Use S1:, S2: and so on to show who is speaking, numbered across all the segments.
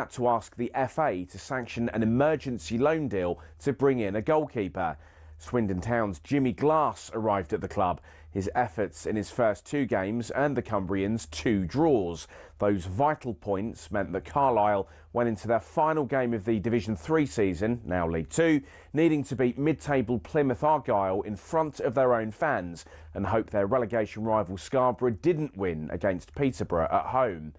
S1: to ask the FA to sanction an emergency loan deal to bring in a goalkeeper. Swindon Town's Jimmy Glass arrived at the club. His efforts in his first 2 games earned the Cumbrians 2 draws. Those vital points meant that Carlisle went into their final game of the Division 3 season, now League 2, needing to beat mid-table Plymouth Argyle in front of their own fans and hope their relegation rival Scarborough didn't win against Peterborough at home.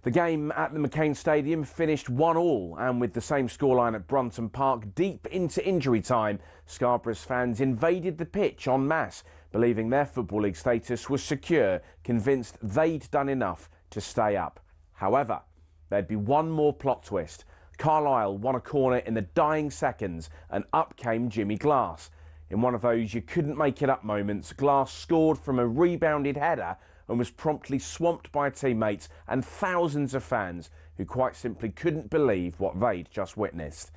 S1: The game at the McCain Stadium finished 1-1, and with the same scoreline at Brunton Park deep into injury time, Scarborough's fans invaded the pitch en masse, believing their Football League status was secure, convinced they'd done enough to stay up. However, there'd be one more plot twist. Carlisle won a corner in the dying seconds, and up came Jimmy Glass. In one of those you couldn't make it up moments, Glass scored from a rebounded header and was promptly swamped by teammates and thousands of fans who quite simply couldn't believe what they'd just witnessed.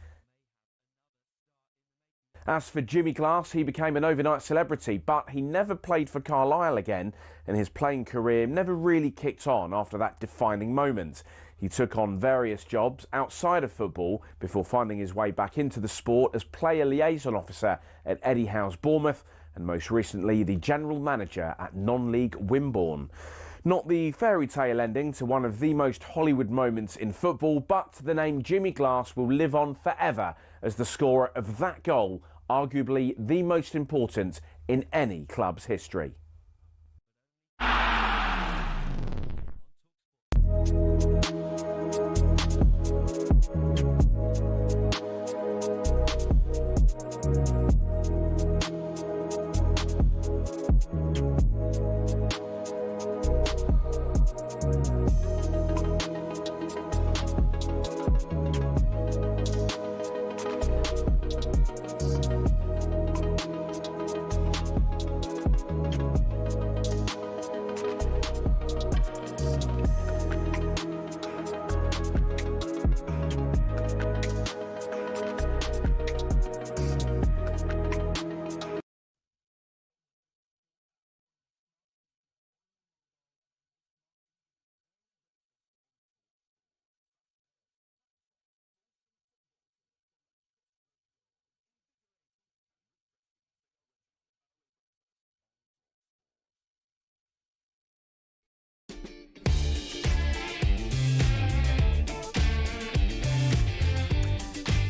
S1: As for Jimmy Glass, he became an overnight celebrity, but he never played for Carlisle again, and his playing career never really kicked on after that defining moment. He took on various jobs outside of football before finding his way back into the sport as player liaison officer at Eddie Howe's Bournemouth, and most recently the general manager at non-league Wimborne. Not the fairy tale ending to one of the most Hollywood moments in football, but the name Jimmy Glass will live on forever as the scorer of that goal, arguably the most important in any club's history.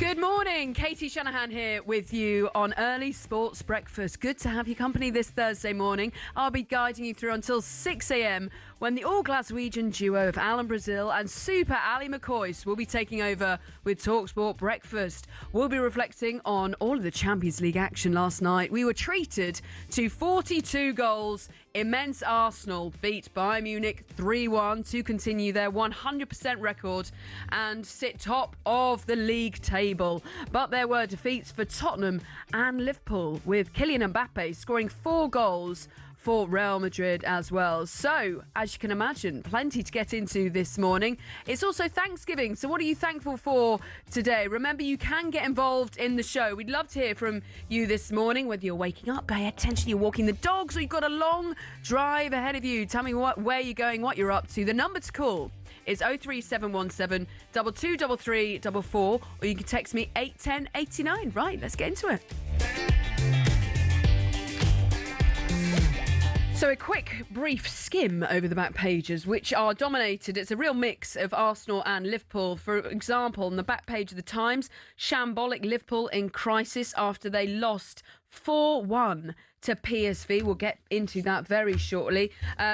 S2: Good morning, Katie Shanahan here with you on Early Sports Breakfast. Good to have your company this Thursday morning. I'll be guiding you through until 6 a.m. when the all Glaswegian duo of Alan Brazil and Super Ali McCoy will be taking over with talkSPORT Breakfast. We'll be reflecting on all of the Champions League action last night. We were treated to 42 goals. Immense Arsenal beat Bayern Munich 3-1 to continue their 100% record and sit top of the league table. But there were defeats for Tottenham and Liverpool, with Kylian Mbappe scoring 4 goals for Real Madrid as well. So, as you can imagine, plenty to get into this morning. It's also Thanksgiving, so what are you thankful for today? Remember, you can get involved in the show. We'd love to hear from you this morning, whether you're waking up, pay attention, you're walking the dogs, or you've got a long drive ahead of you. Tell me where you're going, what you're up to. The number to call is 03717 223344, or you can text me 81089. Right, let's get into it. So a quick, brief skim over the back pages, which are dominated. It's a real mix of Arsenal and Liverpool. For example, on the back page of the Times, shambolic Liverpool in crisis after they lost 4-1 to PSV. We'll get into that very shortly.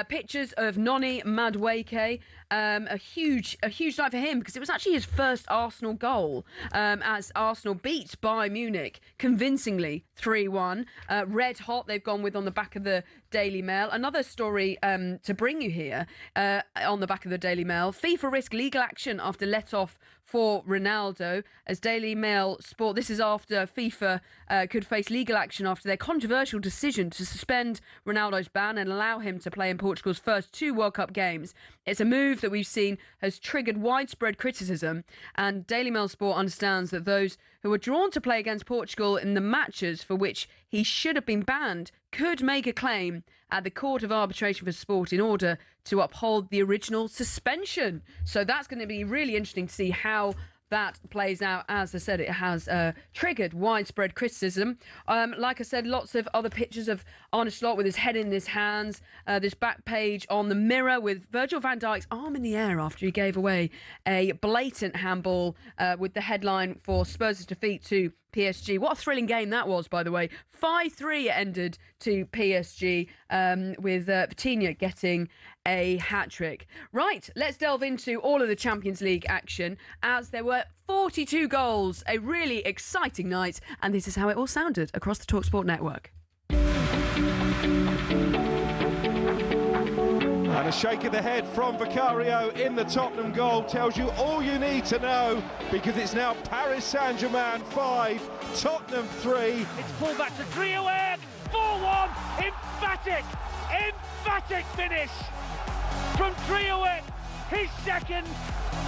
S2: Pictures of Noni Madueke. A huge night for him because it was actually his first Arsenal goal as Arsenal beat Bayern Munich convincingly 3-1. Red hot they've gone with on the back of the Daily Mail. Another story to bring you here on the back of the Daily Mail. FIFA risk legal action after let-off for Ronaldo. As Daily Mail Sport, this is after FIFA could face legal action after their controversial decision to suspend Ronaldo's ban and allow him to play in Portugal's first 2 World Cup games. It's a move that we've seen has triggered widespread criticism, and Daily Mail Sport understands that those who were drawn to play against Portugal in the matches for which he should have been banned could make a claim at the Court of Arbitration for Sport in order to uphold the original suspension. So that's going to be really interesting to see how that plays out. As I said, it has triggered widespread criticism. Like I said, lots of other pictures of Arne Slot with his head in his hands. This back page on the Mirror with Virgil van Dijk's arm in the air after he gave away a blatant handball with the headline for Spurs' defeat to PSG. What a thrilling game that was, by the way. 5-3 it ended to PSG with Vitinha getting a hat-trick. Right, let's delve into all of the Champions League action as there were 42 goals, a really exciting night, and this is how it all sounded across the talkSPORT network.
S3: And a shake of the head from Vicario in the Tottenham goal tells you all you need to know, because it's now Paris Saint-Germain 5, Tottenham 3.
S4: It's pulled back to Traoré, 4-1, emphatic finish from Traoré, his second,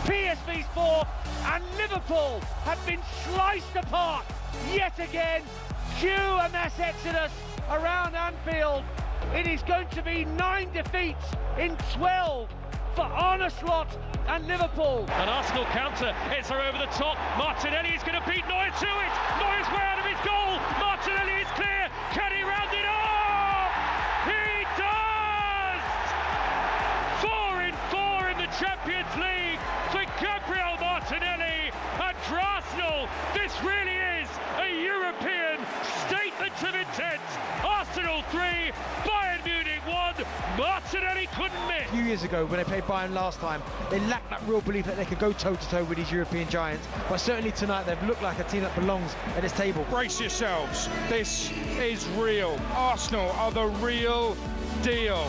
S4: PSV's fourth, and Liverpool have been sliced apart yet again. Cue a mass exodus around Anfield. It is going to be 9 defeats in 12 for Arne Slot and Liverpool.
S5: An Arsenal counter, it's her over the top. Martinelli is going to beat Neuer to it. Neuer's way out of his goal. Martinelli is clear. Can he round it off? He does! 4 in 4 in the Champions League for Gabriel Martinelli. And for Arsenal, this really is a European statement of intent. Arsenal 3, Bayern Munich 1. Martinelli couldn't miss.
S6: A few years ago when they played Bayern last time, they lacked that real belief that they could go toe-to-toe with these European giants. But certainly tonight they've looked like a team that belongs at this table.
S7: Brace yourselves, this is real. Arsenal are the real deal.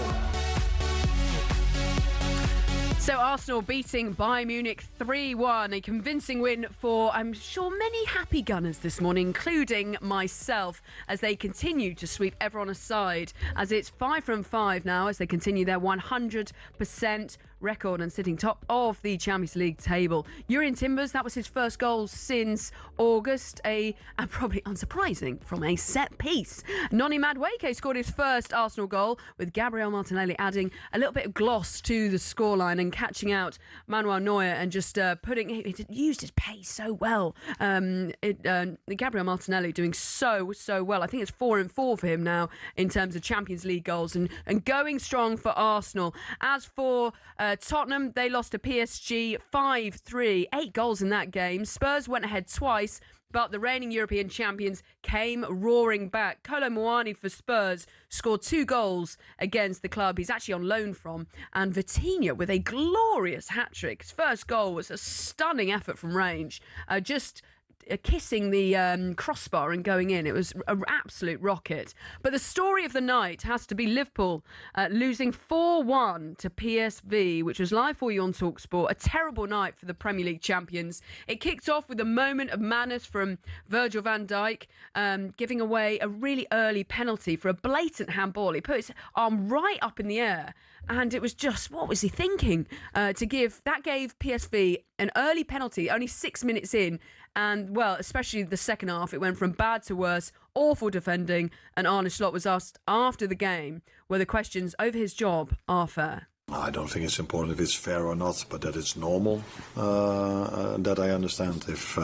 S2: So Arsenal beating Bayern Munich 3-1, a convincing win for, I'm sure, many happy Gunners this morning, including myself, as they continue to sweep everyone aside, as it's 5 from 5 now as they continue their 100% record and sitting top of the Champions League table. Jurrien Timbers, that was his first goal since August, and probably unsurprising, from a set piece. Noni Madueke scored his first Arsenal goal, with Gabriel Martinelli adding a little bit of gloss to the scoreline and catching out Manuel Neuer and just he used his pace so well. Gabriel Martinelli doing so well. I think it's 4 and 4 for him now in terms of Champions League goals and going strong for Arsenal. As for Tottenham, they lost to PSG 5-3, 8 goals in that game. Spurs went ahead twice, but the reigning European champions came roaring back. Kolo Muani for Spurs scored 2 goals against the club he's actually on loan from, and Vitinha with a glorious hat-trick. His first goal was a stunning effort from range, just kissing the crossbar and going in. It was an absolute rocket. But the story of the night has to be Liverpool losing 4-1 to PSV, which was live for you on talkSPORT. A terrible night for the Premier League champions. It kicked off with a moment of madness from Virgil van Dijk, giving away a really early penalty for a blatant handball. He put his arm right up in the air, and it was just, what was he thinking? That gave PSV an early penalty, only 6 minutes in. And, well, especially the second half, it went from bad to worse, awful defending. And Arne Slot was asked after the game whether questions over his job are fair.
S8: I don't think it's important if it's fair or not, but that it's normal, that I understand. If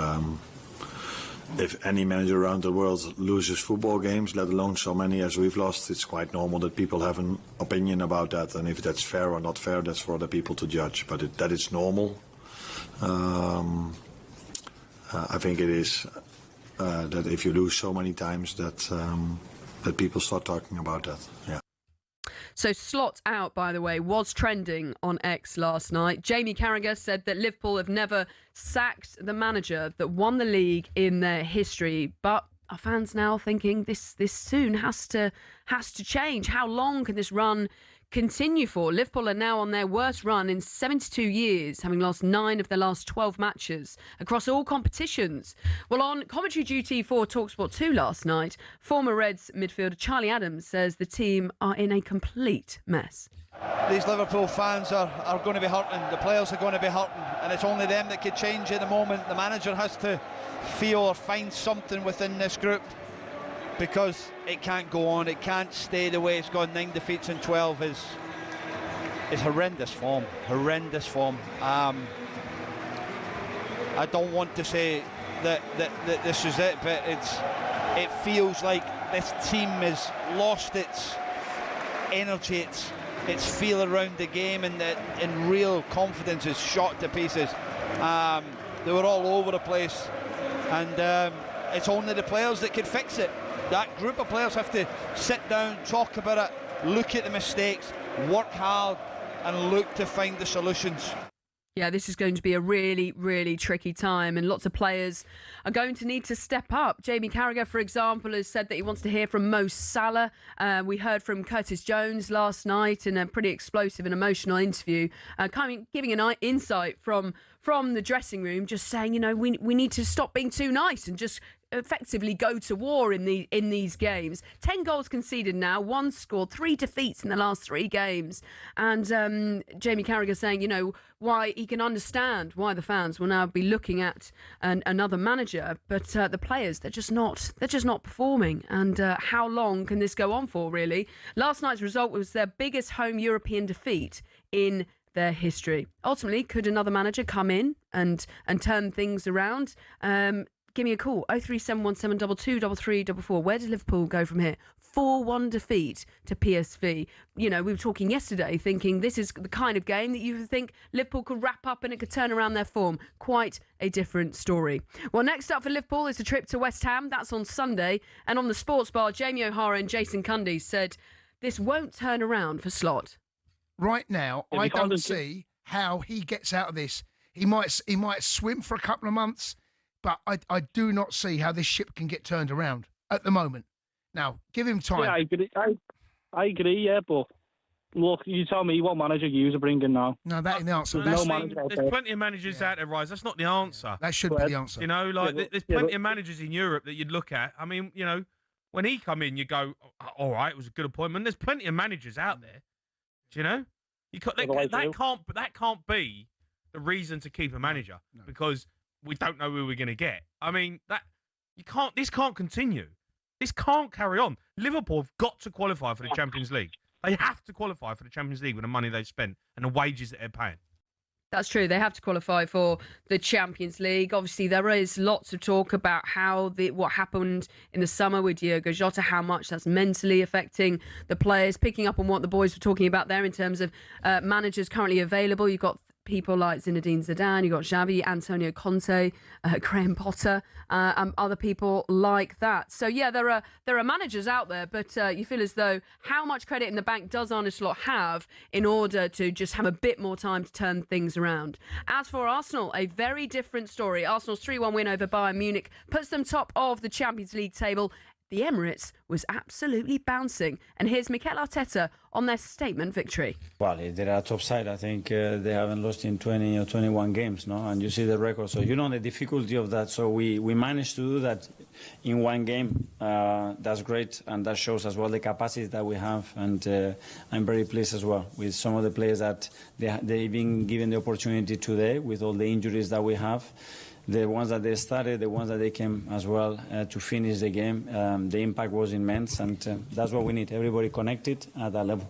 S8: any manager around the world loses football games, let alone so many as we've lost, it's quite normal that people have an opinion about that. And if that's fair or not fair, that's for other people to judge. But that it's normal. I think it is that if you lose so many times that people start talking about that. Yeah.
S2: So Slot out, by the way, was trending on X last night. Jamie Carragher said that Liverpool have never sacked the manager that won the league in their history. But are fans now thinking this soon has to change? How long can this run continue for. Liverpool are now on their worst run in 72 years, having lost 9 of their last 12 matches across all competitions. Well, on commentary duty for talkSPORT 2 last night, former Reds midfielder Charlie Adams says the team are in a complete mess.
S9: These Liverpool fans are going to be hurting, the players are going to be hurting, and it's only them that could change at the moment. The manager has to feel or find something within this group, because it can't go on, it can't stay the way it's gone. 9 defeats in 12 is horrendous form. I don't want to say that this is it, but it feels like this team has lost its energy, its feel around the game, and real confidence is shot to pieces. They were all over the place, and it's only the players that can fix it. That group of players have to sit down, talk about it, look at the mistakes, work hard, and look to find the solutions.
S2: Yeah, this is going to be a really, really tricky time, and lots of players are going to need to step up. Jamie Carragher, for example, has said that he wants to hear from Mo Salah. We heard from Curtis Jones last night in a pretty explosive and emotional interview, giving an insight from the dressing room, just saying, we need to stop being too nice and just effectively go to war in these games. 10 goals conceded now, 1 scored, 3 defeats in the last 3 games. And Jamie Carragher saying, why he can understand why the fans will now be looking at another manager, but the players, they're just not performing. And how long can this go on for, really? Last night's result was their biggest home European defeat in their history. Ultimately, could another manager come in and turn things around? Give me a call, 03717223344. Where does Liverpool go from here? 4-1 defeat to PSV. We were talking yesterday thinking this is the kind of game that you think Liverpool could wrap up and it could turn around their form. Quite a different story. Well, next up for Liverpool is a trip to West Ham. That's on Sunday. And on the sports bar, Jamie O'Hara and Jason Cundy said this won't turn around for Slot.
S10: Right now, I don't see how he gets out of this. He might swim for a couple of months, but I do not see how this ship can get turned around at the moment. Now, give him time.
S11: Yeah, I agree, yeah, but look, you tell me what manager you are bringing now.
S10: No, that ain't the answer.
S7: There's plenty of managers out there, Rise. That's not the answer.
S10: That should be the answer.
S7: There's plenty of managers in Europe that you'd look at. I mean, when he come in, you go, all right, it was a good appointment. There's plenty of managers out there. Do you know? That can't be the reason to keep a manager, because we don't know who we're going to get. I mean, this can't continue. This can't carry on. Liverpool have got to qualify for the Champions League. They have to qualify for the Champions League with the money they've spent and the wages that they're paying.
S2: That's true. They have to qualify for the Champions League. Obviously, there is lots of talk about what happened in the summer with Diogo Jota, how much that's mentally affecting the players. Picking up on what the boys were talking about there in terms of managers currently available. You've got people like Zinedine Zidane, you've got Xavi, Antonio Conte, Graham Potter, and other people like that. So yeah, there are managers out there, but you feel as though how much credit in the bank does Arne Slot have in order to just have a bit more time to turn things around? As for Arsenal, a very different story. Arsenal's 3-1 win over Bayern Munich puts them top of the Champions League table. The Emirates was absolutely bouncing. And here's Mikel Arteta on their statement victory.
S12: Well, they are top side. I think they haven't lost in 20 or 21 games, no? And you see the record. So you know the difficulty of that. So we managed to do that in one game. That's great. And that shows as well the capacity that we have. And I'm very pleased as well with some of the players that they've been given the opportunity today with all the injuries that we have. The ones that they started, the ones that they came as well to finish the game, the impact was immense, and that's what we need, everybody connected at that level.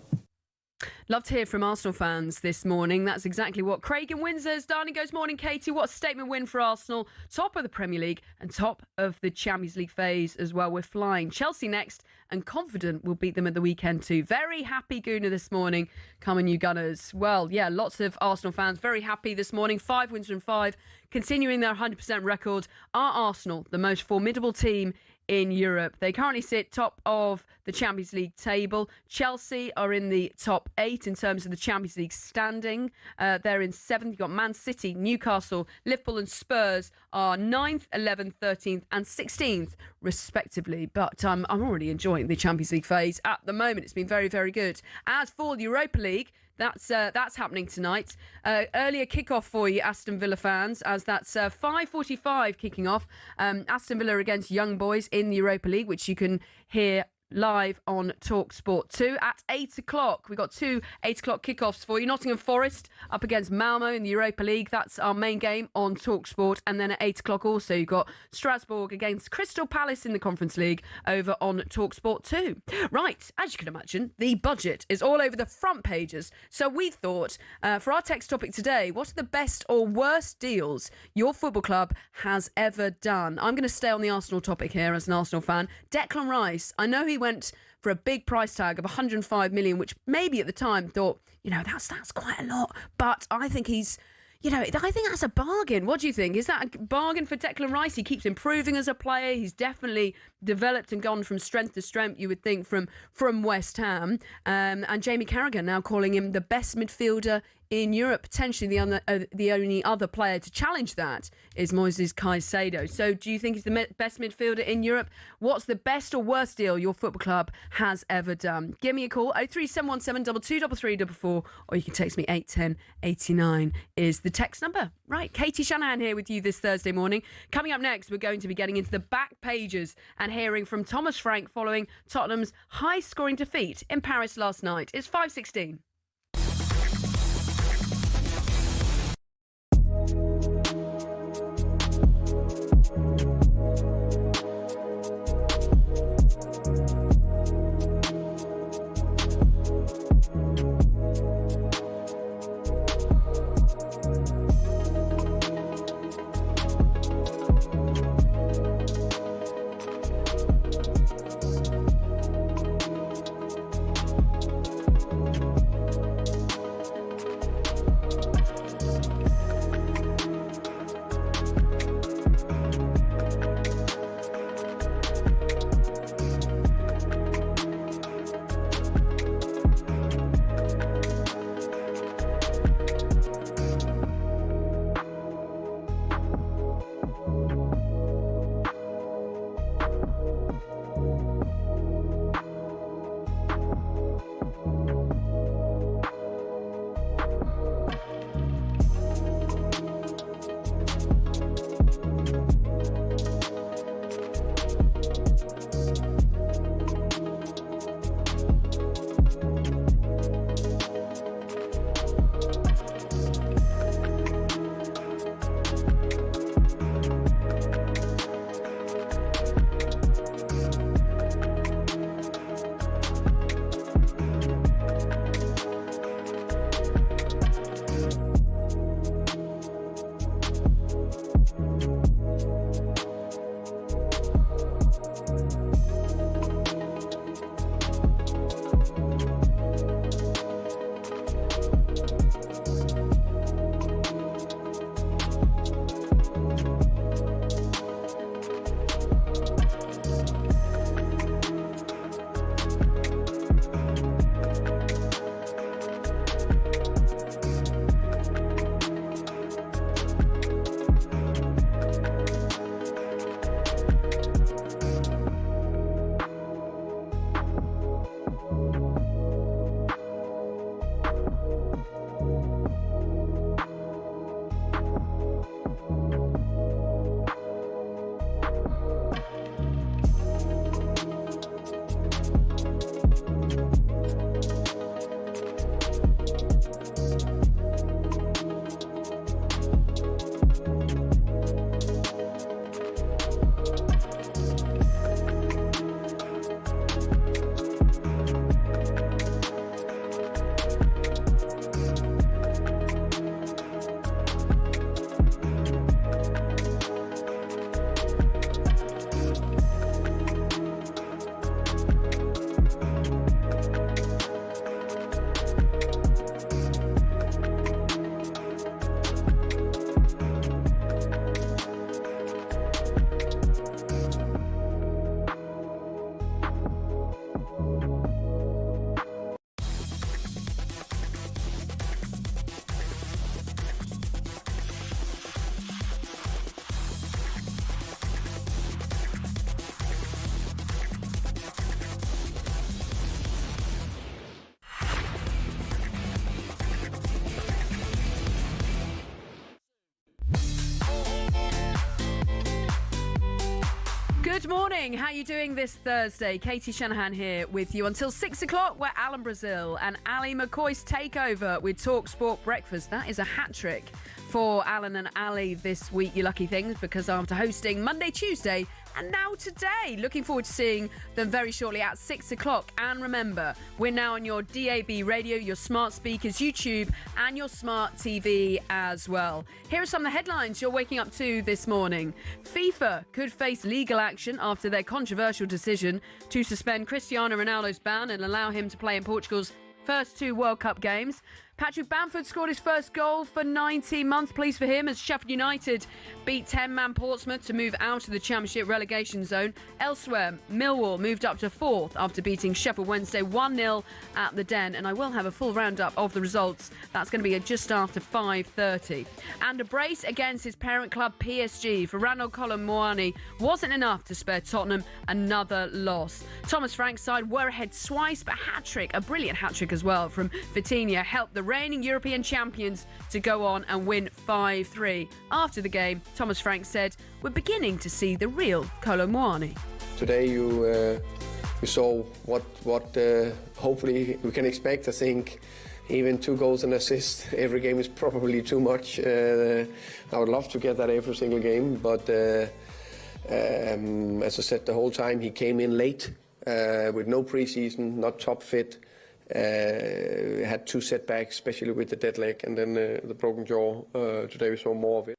S2: Love to hear from Arsenal fans this morning. That's exactly what Craig in Windsor's done. He goes, morning, Katie. What a statement win for Arsenal. Top of the Premier League and top of the Champions League phase as well. We're flying. Chelsea next, and confident we'll beat them at the weekend too. Very happy Gooner this morning. Come on, you Gunners. Well, yeah, lots of Arsenal fans very happy this morning. 5 wins from 5, continuing their 100% record. Are Arsenal the most formidable team in Europe. They currently sit top of the Champions League table. Chelsea are in the top 8 in terms of the Champions League standing. They're in 7th. You've got Man City, Newcastle, Liverpool and Spurs are 9th, 11th, 13th and 16th respectively. But I'm already enjoying the Champions League phase at the moment. It's been very, very good. As for the Europa League, that's happening tonight. Earlier kickoff for you, Aston Villa fans, as that's 5:45 kicking off. Aston Villa against Young Boys in the Europa League, which you can hear live on talkSPORT 2 at 8 o'clock. We've got 2 8 o'clock kickoffs for you. Nottingham Forest up against Malmo in the Europa League. That's our main game on talkSPORT. And then at 8 o'clock also, you've got Strasbourg against Crystal Palace in the Conference League over on talkSPORT 2. Right, as you can imagine, the budget is all over the front pages. So we thought, for our text topic today, what are the best or worst deals your football club has ever done? I'm going to stay on the Arsenal topic here as an Arsenal fan. Declan Rice, I know he went for a big price tag of 105 million, which maybe at the time thought, that's quite a lot. But I think he's, I think that's a bargain. What do you think? Is that a bargain for Declan Rice? He keeps improving as a player. He's definitely developed and gone from strength to strength, you would think, from West Ham. And Jamie Carragher now calling him the best midfielder in Europe. Potentially the only other player to challenge that is Moises Caicedo. So do you think he's the best midfielder in Europe? What's the best or worst deal your football club has ever done? Give me a call, 03717 223344, or you can text me 81089 is the text number. Right, Katie Shanahan here with you this Thursday morning. Coming up next, we're going to be getting into the back pages and hearing from Thomas Frank following Tottenham's high-scoring defeat in Paris last night. It's 5:16. Good morning. How are you doing this Thursday? Katie Shanahan here with you until 6 o'clock, where Alan Brazil and Ali McCoy's takeover with talkSPORT Breakfast. That is a hat trick for Alan and Ali this week, you lucky things, because after hosting Monday, Tuesday, and now today, looking forward to seeing them very shortly at 6 o'clock. And remember, we're now on your DAB radio, your smart speakers, YouTube, and your smart TV as well. Here are some of the headlines you're waking up to this morning. FIFA could face legal action after their controversial decision to suspend Cristiano Ronaldo's ban and allow him to play in Portugal's first 2 World Cup games. Patrick Bamford scored his first goal for 19 months. Pleased for him as Sheffield United beat 10-man Portsmouth to move out of the Championship relegation zone. Elsewhere, Millwall moved up to 4th after beating Sheffield Wednesday 1-0 at the Den. And I will have a full roundup of the results. That's going to be just after 5:30. And a brace against his parent club PSG for Randall Colomwani wasn't enough to spare Tottenham another loss. Thomas Frank's side were ahead twice, but a brilliant hat-trick as well from Vitinha, helped the reigning European champions to go on and win 5-3. After the game, Thomas Frank said, "We're beginning to see the real Colomwani."
S13: Today you saw what hopefully we can expect. I think even 2 goals and assists every game is probably too much. I would love to get that every single game, but as I said the whole time, he came in late with no preseason, not top fit. Had 2 setbacks, especially with the dead leg and then the broken jaw. Today we saw more of it.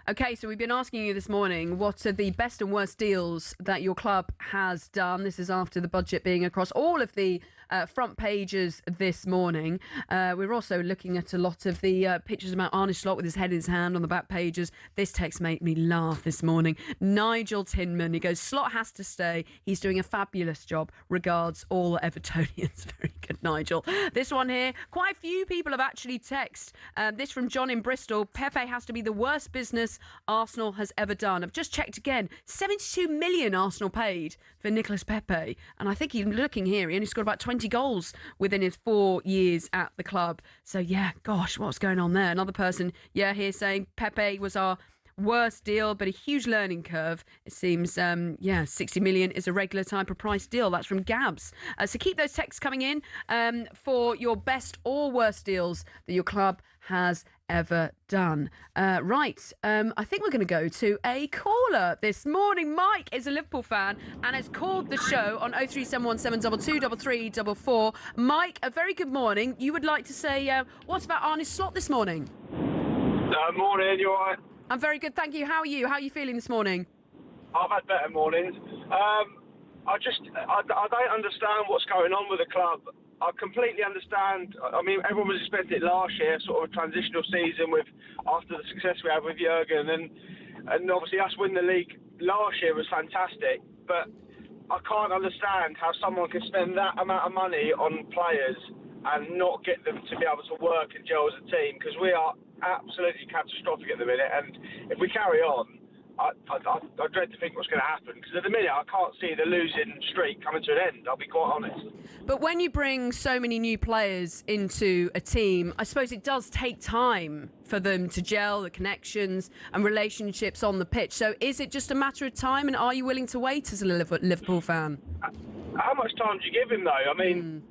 S2: Okay, so we've been asking you this morning, what are the best and worst deals that your club has done? This is after the budget being across all of the front pages this morning. We're also looking at a lot of the pictures about Arne Slot with his head in his hand on the back pages. This text made me laugh this morning. Nigel Tinman, he goes, "Slot has to stay. He's doing a fabulous job. Regards, all Evertonians." Very good, Nigel. This one here, quite a few people have actually texted. This from John in Bristol. "Pepe has to be the worst business Arsenal has ever done." I've just checked again. 72 million Arsenal paid for Nicolas Pepe. And I think he's looking here, he only scored about 20 goals within his 4 years at the club. So, yeah, gosh, what's going on there? Another person, here saying Pepe was our worst deal, but a huge learning curve. It seems, 60 million is a regular type of price deal. That's from Gabs. So keep those texts coming in for your best or worst deals that your club has ever done. I think we're going to go to a caller this morning. Mike is a Liverpool fan and has called the show on 03717223344. Mike, a very good morning. You would like to say what's about Arne Slot this morning?
S14: Morning, you alright?
S2: I'm very good, thank you. How are you? How are you feeling this morning?
S14: I've had better mornings. I don't understand what's going on with the club. I completely understand. I mean, everyone was expecting it last year, sort of a transitional season after the success we had with Jurgen, and obviously us winning the league last year was fantastic. But I can't understand how someone can spend that amount of money on players and not get them to be able to work and gel as a team, because we are absolutely catastrophic at the minute. And if we carry on, I dread to think what's going to happen, because at the minute I can't see the losing streak coming to an end, I'll be quite honest.
S2: But when you bring so many new players into a team, I suppose it does take time for them to gel, the connections and relationships on the pitch. So is it just a matter of time, and are you willing to wait as a Liverpool fan?
S14: How much time do you give him, though? I mean,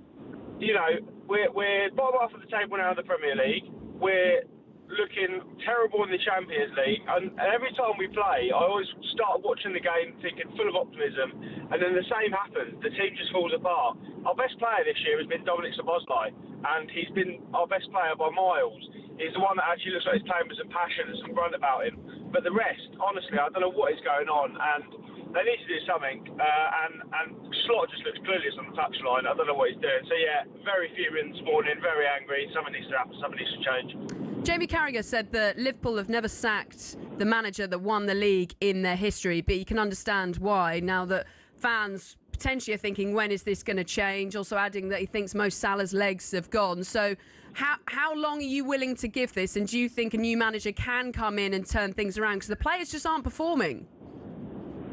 S14: we're bottom half of the table now in the Premier League. We're looking terrible in the Champions League, and every time we play, I always start watching the game thinking full of optimism, and then the same happens. The team just falls apart. Our best player this year has been Dominic Szoboszlai, and he's been our best player by miles. He's the one that actually looks like he's playing with some passion and some grunt about him. But the rest, honestly, I don't know what is going on, and they need to do something. And Slot just looks clueless on the touchline. I don't know what he's doing. So yeah, very fuming this morning, very angry. Something needs to happen. Something needs to change.
S2: Jamie Carragher said that Liverpool have never sacked the manager that won the league in their history, but you can understand why now that fans potentially are thinking, when is this going to change? Also adding that he thinks Mo Salah's legs have gone. So how long are you willing to give this? And do you think a new manager can come in and turn things around? Because the players just aren't performing.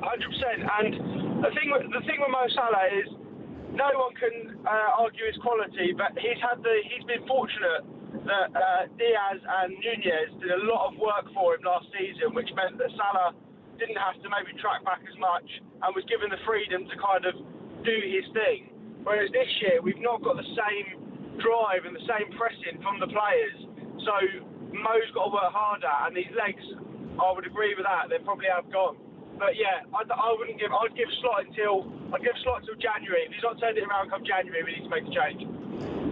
S14: 100%. And the thing with Mo Salah is no one can argue his quality, but he's been fortunate that Diaz and Nunez did a lot of work for him last season, which meant that Salah didn't have to maybe track back as much and was given the freedom to kind of do his thing. Whereas this year, we've not got the same drive and the same pressing from the players. So Mo's got to work harder, and these legs, I would agree with that, they probably have gone. But yeah, I'd give Slot until January. If he's not turned it around come January, we need to make a change.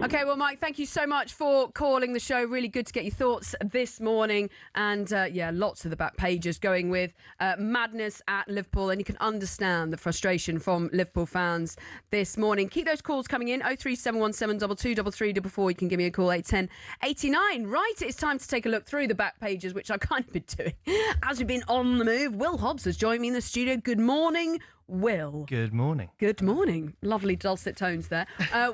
S2: Okay, well, Mike, thank you so much for calling the show. Really good to get your thoughts this morning. And, lots of the back pages going with madness at Liverpool. And you can understand the frustration from Liverpool fans this morning. Keep those calls coming in. 03717 223344. You can give me a call, 810 89. Right, it's time to take a look through the back pages, which I've kind of been doing as we've been on the move. Will Hobbs has joined me in the studio. Good morning, Will.
S15: Good morning.
S2: Good morning. Lovely dulcet tones there.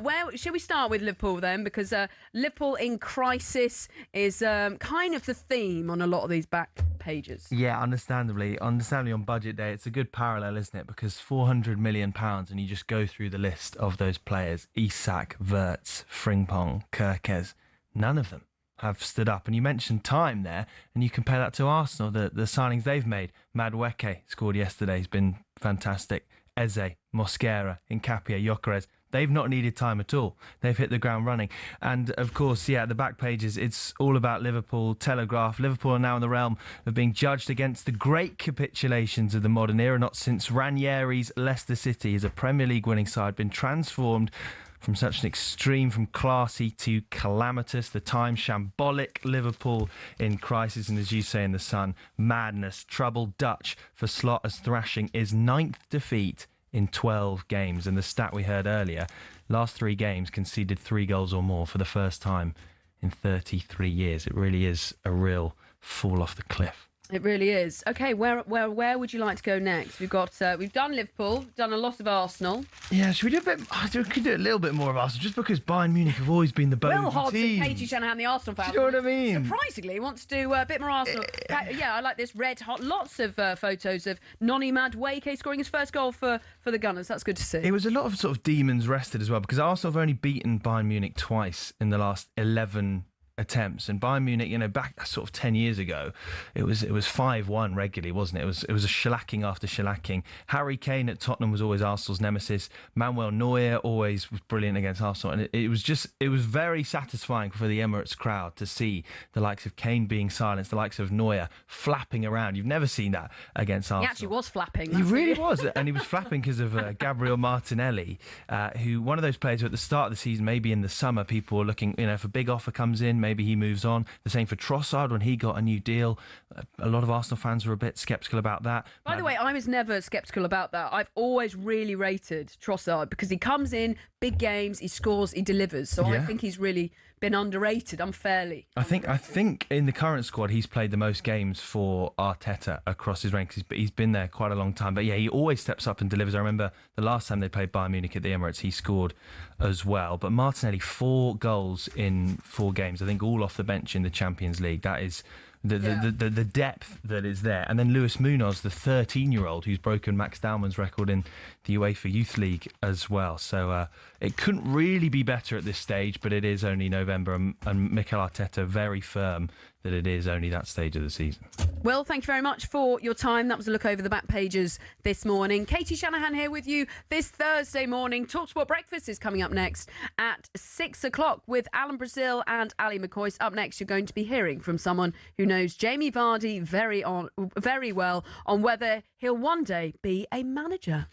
S2: Where shall we start with Liverpool then? Because Liverpool in crisis is kind of the theme on a lot of these back pages.
S15: Yeah, understandably on budget day, it's a good parallel, isn't it? Because £400 million, and you just go through the list of those players: Isak, Wirtz, Frimpong, Kerkez. None of them have stood up. And you mentioned time there, and you compare that to Arsenal, the signings they've made. Madueke scored yesterday, he's been fantastic. Eze, Mosquera, Nkapia, Gyökeres. They've not needed time at all. They've hit the ground running. And, of course, the back pages, it's all about Liverpool. Telegraph. Liverpool are now in the realm of being judged against the great capitulations of the modern era. Not since Ranieri's Leicester City has a Premier League winning side been transformed from such an extreme, from classy to calamitous. The Times, shambolic Liverpool in crisis, and as you say in The Sun, madness. Trouble Dutch for Slotter's thrashing is 9th defeat in 12 games. And the stat we heard earlier, last 3 games conceded 3 goals or more for the first time in 33 years. It really is a real fall off the cliff.
S2: It really is. Okay, where would you like to go next? We've done Liverpool, done a lot of Arsenal.
S15: Yeah, should we do a bit? We could do a little bit more of Arsenal, just because Bayern Munich have always been the bogey
S2: Will Hobbs
S15: team.
S2: and Katie Shanahan, the Arsenal fans.
S15: Do you know what I mean?
S2: Surprisingly, wants to do a bit more Arsenal. Yeah, I like this red hot. Lots of photos of Noni Madueke scoring his first goal for the Gunners. That's good to see.
S15: It was a lot of sort of demons rested as well, because Arsenal have only beaten Bayern Munich twice in the last 11 attempts, and Bayern Munich, back sort of 10 years ago, it was 5-1 regularly, wasn't it? It was a shellacking after shellacking. Harry Kane at Tottenham was always Arsenal's nemesis. Manuel Neuer always was brilliant against Arsenal, and it was very satisfying for the Emirates crowd to see the likes of Kane being silenced, the likes of Neuer flapping around. You've never seen that against Arsenal.
S2: He actually was flapping.
S15: He really was, and he was flapping because of Gabriel Martinelli, who, one of those players who at the start of the season, maybe in the summer, people were looking, if a big offer comes in, maybe he moves on. The same for Trossard when he got a new deal. A lot of Arsenal fans were a bit sceptical about that.
S2: By the way, I was never sceptical about that. I've always really rated Trossard because he comes in, big games, he scores, he delivers. So I think he's really been underrated unfairly.
S15: I think in the current squad he's played the most games for Arteta across his ranks. He's been there quite a long time. But yeah, he always steps up and delivers. I remember the last time they played Bayern Munich at the Emirates, he scored as well. But Martinelli, 4 goals in 4 games. I think all off the bench in the Champions League. That is the depth that is there. And then Luis Munoz, the 13-year-old who's broken Max Daumann's record in the UEFA Youth League as well. So it couldn't really be better at this stage, but it is only November, and Mikel Arteta very firm that it is only that stage of the season.
S2: Well, thank you very much for your time. That was a look over the back pages this morning. Katie Shanahan here with you this Thursday morning. talkSPORT Breakfast is coming up next at 6 o'clock with Alan Brazil and Ali McCoy. Up next, you're going to be hearing from someone who knows Jamie Vardy very well on whether he'll one day be a manager.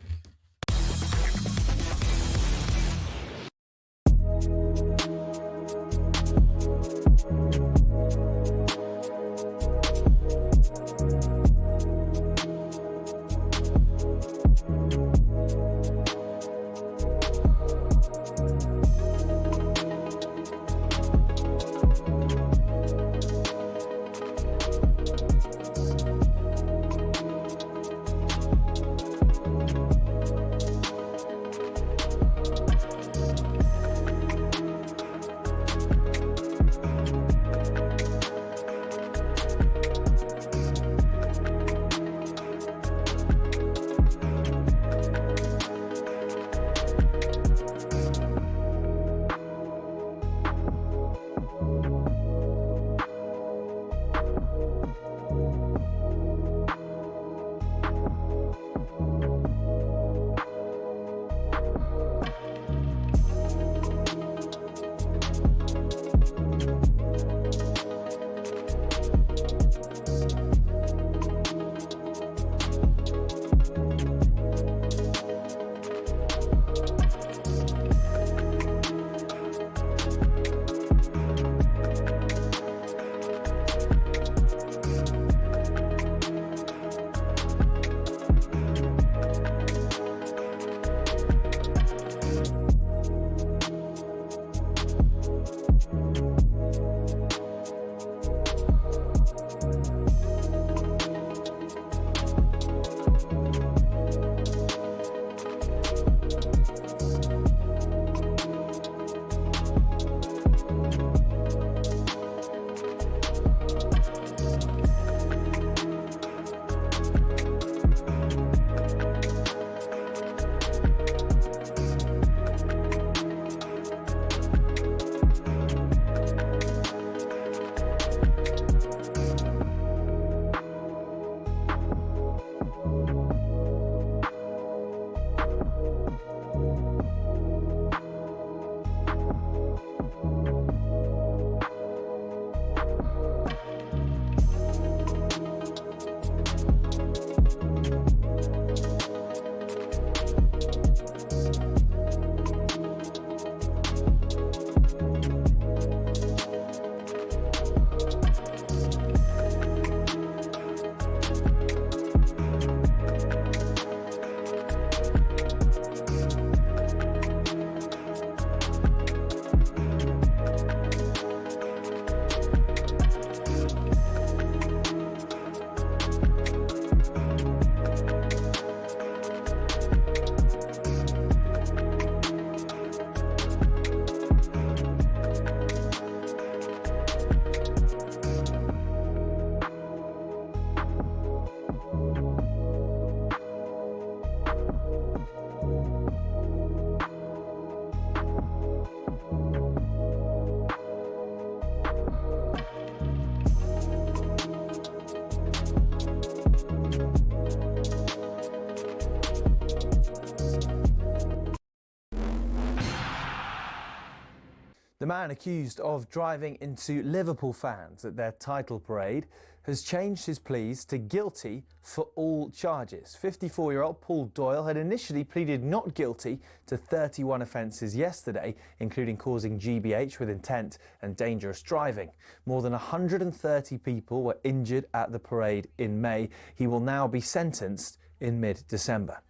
S16: man accused of driving into Liverpool fans at their title parade has changed his pleas to guilty for all charges. 54-year-old Paul Doyle had initially pleaded not guilty to 31 offences yesterday, including causing GBH with intent and dangerous driving. More than 130 people were injured at the parade in May. He will now be sentenced in mid-December.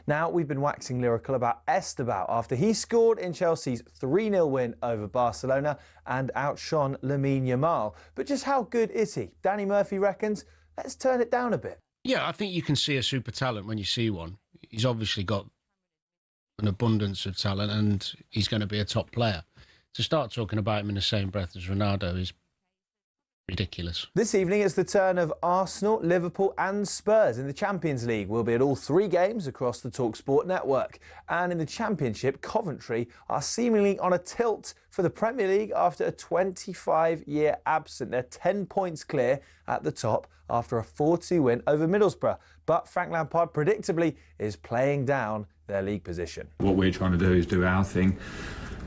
S16: Now, we've been waxing lyrical about Esteban after he scored in Chelsea's 3-0 win over Barcelona and outshone Lamine Yamal. But just how good is he? Danny Murphy reckons, let's turn it down a bit.
S17: Yeah, I think you can see a super talent when you see one. He's obviously got an abundance of talent and he's going to be a top player. To start talking about him in the same breath as Ronaldo is ridiculous.
S16: This evening it's the turn of Arsenal, Liverpool and Spurs in the Champions League. We'll be at all 3 games across the talkSPORT network. And in the Championship, Coventry are seemingly on a tilt for the Premier League after a 25-year absence. They're 10 points clear at the top after a 4-2 win over Middlesbrough. But Frank Lampard predictably is playing down their league position.
S18: What we're trying to do is do our thing.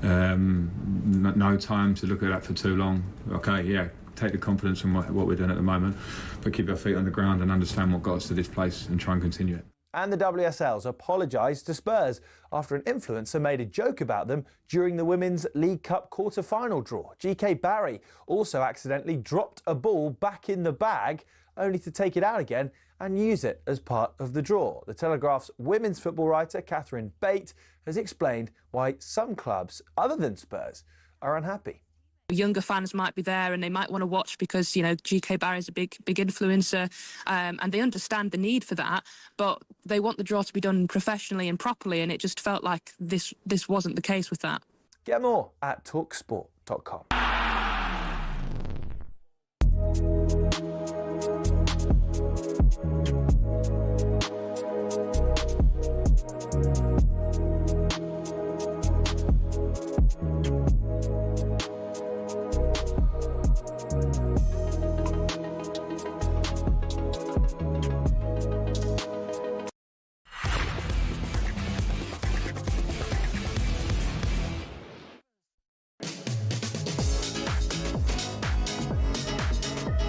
S18: No time to look at that for too long. Okay, yeah. Take the confidence in what we're doing at the moment, but keep our feet on the ground and understand what got us to this place and try and continue it.
S16: And the WSL's apologised to Spurs after an influencer made a joke about them during the Women's League Cup quarter-final draw. GK Barry also accidentally dropped a ball back in the bag, only to take it out again and use it as part of the draw. The Telegraph's women's football writer, Catherine Bate, has explained why some clubs, other than Spurs, are unhappy.
S19: Younger fans might be there and they might want to watch because, you know, GK Barry's a big influencer, and they understand the need for that, but they want the draw to be done professionally and properly, and it just felt like this wasn't the case with that.
S16: Get more at talksport.com.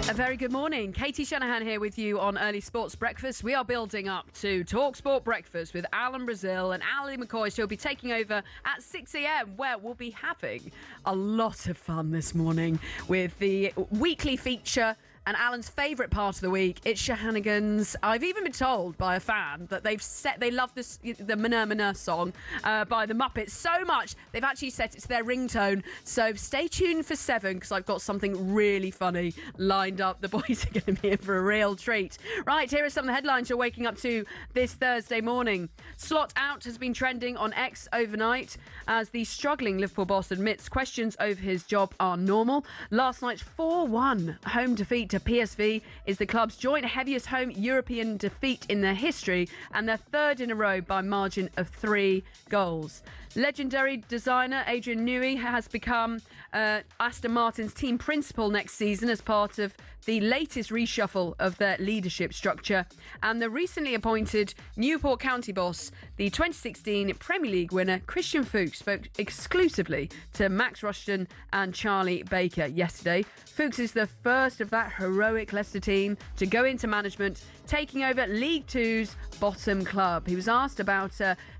S2: A very good morning. Katie Shanahan here with you on Early Sports Breakfast. We are building up to talkSPORT Breakfast with Alan Brazil and Ali McCoy, who will be taking over at 6 a.m, where we'll be having a lot of fun this morning with the weekly feature and Alan's favourite part of the week. It's Shenanigans. I've even been told by a fan that they love the Manur Manur song by the Muppets so much they've actually set it to their ringtone. So stay tuned for 7 because I've got something really funny lined up. The boys are going to be in for a real treat. Right, here are some of the headlines you're waking up to this Thursday morning. Slot out has been trending on X overnight as the struggling Liverpool boss admits questions over his job are normal. Last night's 4-1 home defeat to PSV is the club's joint heaviest home European defeat in their history and their 3rd in a row by margin of 3 goals. Legendary designer Adrian Newey has become Aston Martin's team principal next season as part of the latest reshuffle of their leadership structure. And the recently appointed Newport County boss, the 2016 Premier League winner Christian Fuchs, spoke exclusively to Max Rushton and Charlie Baker yesterday. Fuchs is the first of that heroic Leicester team to go into management, taking over League Two's bottom club. He was asked about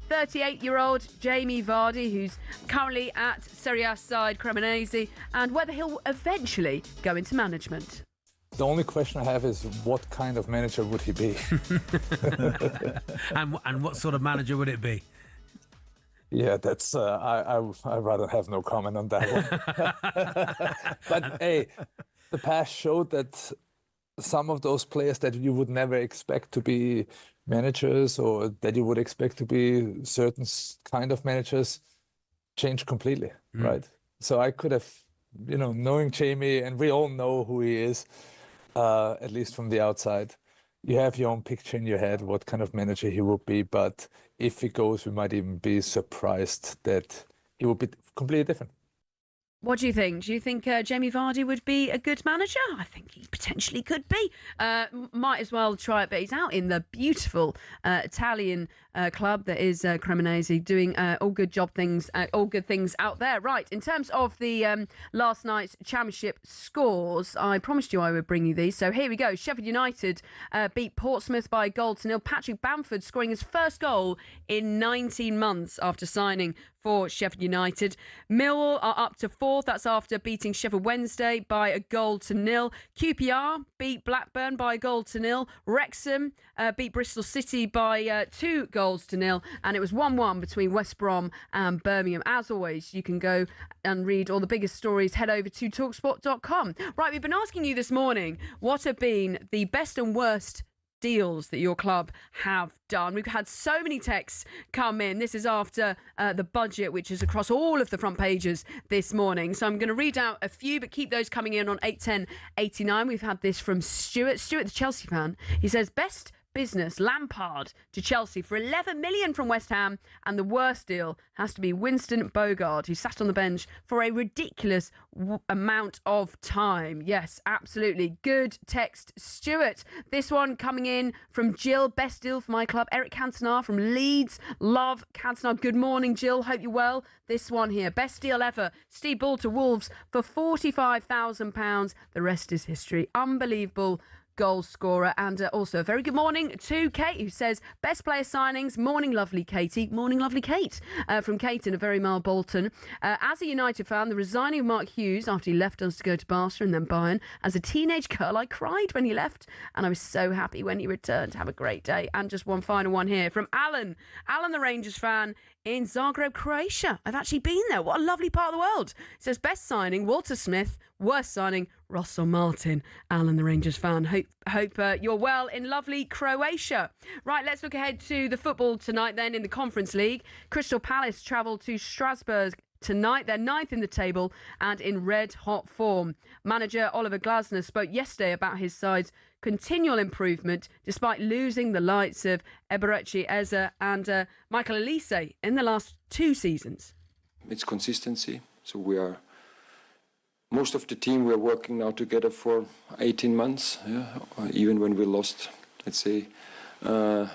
S2: 38-year-old Jamie Vardy, who's currently at Serie A side Cremonese, and whether he'll eventually go into management.
S20: The only question I have is what kind of manager would he be?
S7: and what sort of manager would it be?
S20: Yeah, that's I'd rather have no comment on that one. But hey, the past showed that some of those players that you would never expect to be managers or that you would expect to be certain kind of managers change completely, right? So I could have, knowing Jamie, and we all know who he is, at least from the outside, you have your own picture in your head what kind of manager he would be, but if he goes, we might even be surprised that he would be completely different.
S2: What do you think? Do you think Jamie Vardy would be a good manager? I think he potentially could be. Might as well try it, but he's out in the beautiful Italian club that is Cremonese, doing all good things out there. Right, in terms of the last night's Championship scores, I promised you I would bring you these. So here we go. Sheffield United beat Portsmouth by a goal to nil. Patrick Bamford scoring his first goal in 19 months after signing for Sheffield United. Millwall are up to 4th. That's after beating Sheffield Wednesday by a goal to nil. QPR beat Blackburn by a goal to nil. Wrexham beat Bristol City by 2 goals to nil. And it was 1-1 between West Brom and Birmingham. As always, you can go and read all the biggest stories. Head over to talksport.com. Right, we've been asking you this morning, what have been the best and worst deals that your club have done? We've had so many texts come in. This is after the budget, which is across all of the front pages this morning. So I'm going to read out a few, but keep those coming in on 81089. We've had this from Stuart, the Chelsea fan. He says, best business, Lampard to Chelsea for 11 million from West Ham, and the worst deal has to be Winston Bogarde, who sat on the bench for a ridiculous amount of time. Yes, absolutely. Good text, Stuart. This one coming in from Jill. Best deal for my club, Eric Cantona from Leeds. Love Cantona. Good morning, Jill. Hope you're well. This one here, best deal ever, Steve Bull to Wolves for £45,000. The rest is history. Unbelievable goal scorer. And also a very good morning to Kate, who says, best player signings. Morning, lovely Katie. Morning, lovely Kate. From Kate in a very mild Bolton. As a United fan, the resigning of Mark Hughes after he left us to go to Barca and then Bayern. As a teenage girl, I cried when he left, and I was so happy when he returned. Have a great day. And just one final one here from Alan. Alan, the Rangers fan in Zagreb, Croatia. I've actually been there. What a lovely part of the world. It says, best signing, Walter Smith. Worst signing, Russell Martin. Alan, the Rangers fan. Hope you're well in lovely Croatia. Right, let's look ahead to the football tonight then in the Conference League. Crystal Palace travel to Strasbourg tonight. They're 9th in the table and in red-hot form. Manager Oliver Glasner spoke yesterday about his side's continual improvement despite losing the likes of Eberechi Eze and Michael Elise in the last 2 seasons.
S21: It's consistency. So most of the team, we're working now together for 18 months. Yeah? Even when we lost, let's say, one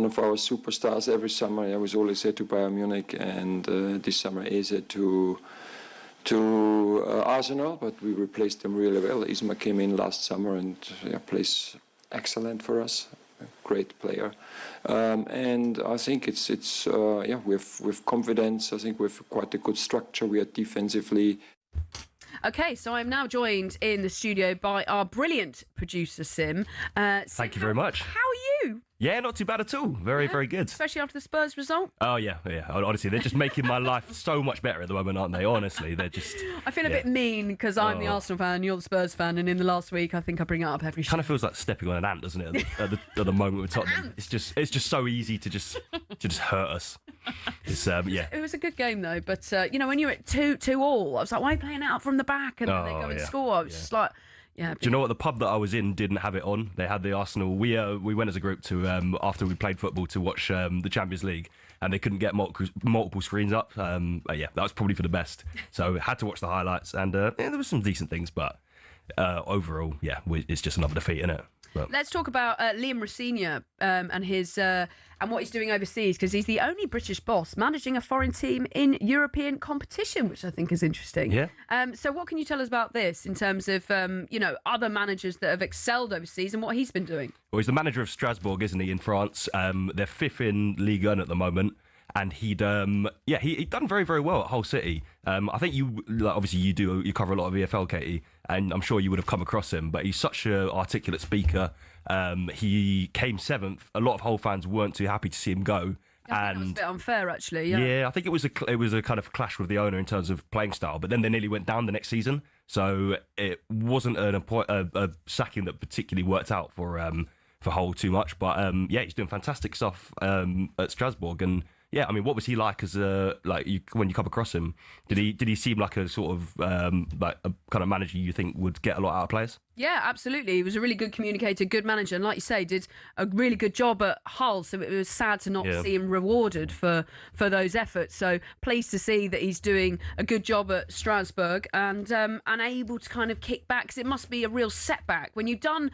S21: of our superstars every summer. I was always said to Bayern Munich, and this summer Eze to Arsenal, but we replaced them really well. Isma came in last summer and plays excellent for us. A great player, and I think it's with confidence. I think we've quite a good structure. We are defensively.
S2: Okay, so I'm now joined in the studio by our brilliant producer, Sim.
S22: Thank you very much.
S2: How are you?
S22: Yeah, not too bad at all. Very, very good.
S2: Especially after the Spurs result.
S22: Oh, yeah. Honestly, they're just making my life so much better at the moment, aren't they? Honestly, they're just...
S2: I feel a bit mean because I'm the Arsenal fan, you're the Spurs fan, and in the last week, I think I bring it up every show.
S22: Kind of feels like stepping on an ant, doesn't it, at the moment with Tottenham? It's just so easy to just hurt us. It's, yeah.
S2: It was a good game, though, but, when you're at 2-2, I was like, why are you playing it out from the back? And then they go and score. I was just like... Yeah,
S22: do you know what? The pub that I was in didn't have it on. They had the Arsenal. We went as a group to after we played football to watch the Champions League, and they couldn't get multiple screens up. That was probably for the best. So had to watch the highlights, and there were some decent things, but overall, it's just another defeat, isn't it? But.
S2: Let's talk about Liam Rosenior and his and what he's doing overseas, because he's the only British boss managing a foreign team in European competition, which I think is interesting.
S22: Yeah.
S2: So what can you tell us about this in terms of other managers that have excelled overseas and what he's been doing?
S22: Well, he's the manager of Strasbourg, isn't he, in France? They're 5th in Ligue 1 at the moment. And he'd done very, very well at Hull City. I think obviously you cover a lot of EFL, Katie, and I'm sure you would have come across him. But he's such an articulate speaker. He came 7th. A lot of Hull fans weren't too happy to see him go.
S2: I think that was a bit unfair, actually.
S22: Yeah, I think it was a kind of clash with the owner in terms of playing style. But then they nearly went down the next season, so it wasn't a sacking that particularly worked out for Hull too much. But he's doing fantastic stuff at Strasbourg. And yeah, I mean, what was he like as when you come across him? Did he seem like a sort of like a kind of manager you think would get a lot out of players?
S2: Yeah, absolutely. He was a really good communicator, good manager, and like you say, did a really good job at Hull. So it was sad to not see him rewarded for those efforts. So pleased to see that he's doing a good job at Strasbourg and able to kind of kick back, because it must be a real setback when you've done.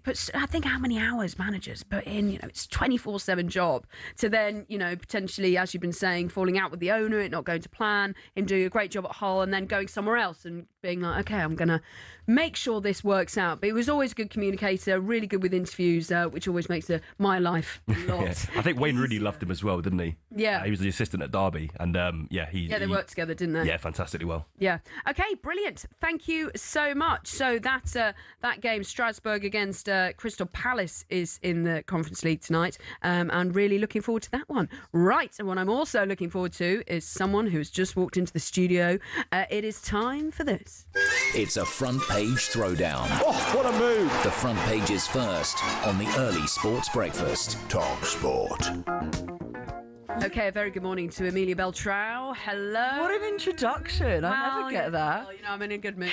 S2: But I think how many hours managers put in. It's 24/7 job to then potentially, as you've been saying, falling out with the owner, it not going to plan, him doing a great job at Hull, and then going somewhere else and being like, okay, I'm gonna make sure this works out. But he was always a good communicator, really good with interviews, which always makes my life a lot.
S22: I think Wayne Rooney loved him as well, didn't he?
S2: Yeah.
S22: He was the assistant at Derby, and
S2: they worked together, didn't they?
S22: Yeah, fantastically well.
S2: Yeah. Okay, brilliant. Thank you so much. So that game, Strasbourg against Crystal Palace, is in the Conference League tonight, and really looking forward to that one. Right, and what I'm also looking forward to is someone who's just walked into the studio. It is time for this.
S1: It's a front page throwdown.
S4: Oh, what a move!
S1: The front page is first on the early sports breakfast. talkSPORT.
S2: Okay, a very good morning to Amelia Beltrao. Hello.
S3: What an introduction. I never get that.
S2: Well, I'm in a good mood.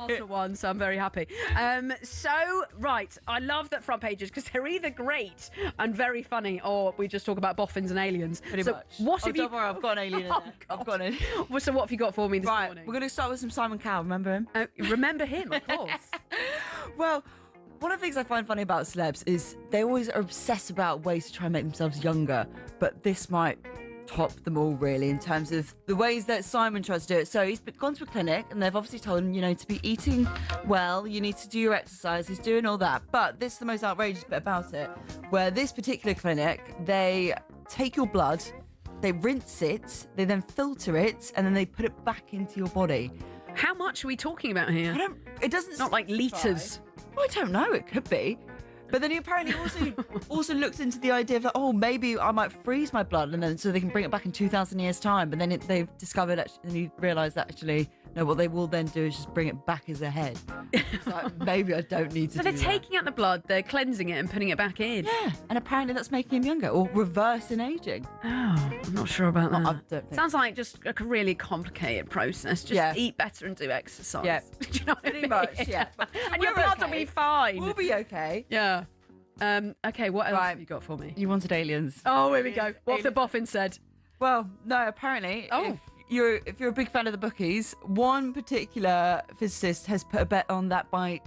S2: Arsenal won, so I'm very happy. Right, I love that front pages because they're either great and very funny, or we just talk about boffins and aliens.
S3: Pretty much.
S2: What have you...
S3: Don't worry, I've got an alien in there. I've got an...
S2: So what have you got for me this morning?
S3: We're going to start with some Simon Cowell. Remember him?
S2: Remember him, of course.
S3: Well, one of the things I find funny about celebs is they always are obsessed about ways to try and make themselves younger, but this might top them all, really, in terms of the ways that Simon tries to do it. So he's gone to a clinic, and they've obviously told him, to be eating well, you need to do your exercise, he's doing all that. But this is the most outrageous bit about it, where this particular clinic, they take your blood, they rinse it, they then filter it, and then they put it back into your body.
S2: How much are we talking about here?
S3: It doesn't...
S2: Not like litres.
S3: Well, I don't know. It could be. But then he apparently also looked into the idea of maybe I might freeze my blood and then so they can bring it back in 2,000 years' time. But then they've discovered, and he realised that actually, no, what they will then do is just bring it back as a head. It's like, maybe I don't need to
S2: So
S3: do
S2: they're taking out the blood, they're cleansing it and putting it back in.
S3: Yeah, and apparently that's making him younger or reversing aging.
S2: Oh, I'm not sure about that.
S3: I don't think.
S2: Sounds like just a really complicated process. Just eat better and do exercise.
S3: Yeah,
S2: do you know what I
S3: pretty
S2: mean?
S3: much, yeah.
S2: And your blood will be fine.
S3: We'll be okay.
S2: Yeah. Okay, what else have you got for me?
S3: You wanted aliens.
S2: Oh, here we go. What the boffin said.
S3: Well, no, apparently, if you're a big fan of the bookies, one particular physicist has put a bet on that by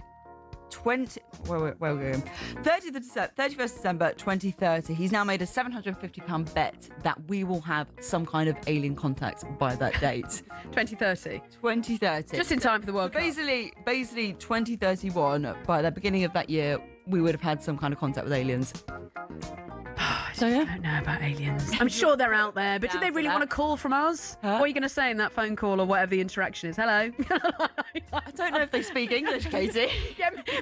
S3: 31st December 2030. He's now made a £750 bet that we will have some kind of alien contact by that date.
S2: 2030.
S3: 2030.
S2: Just in time for the World Cup.
S3: Basically 2031, by the beginning of that year, we would have had some kind of contact with aliens.
S2: I don't know about aliens. I'm sure they're out there, but do they really want to call from us? Huh? What are you going to say in that phone call or whatever the interaction is? Hello?
S3: I don't know if they speak English, Katie.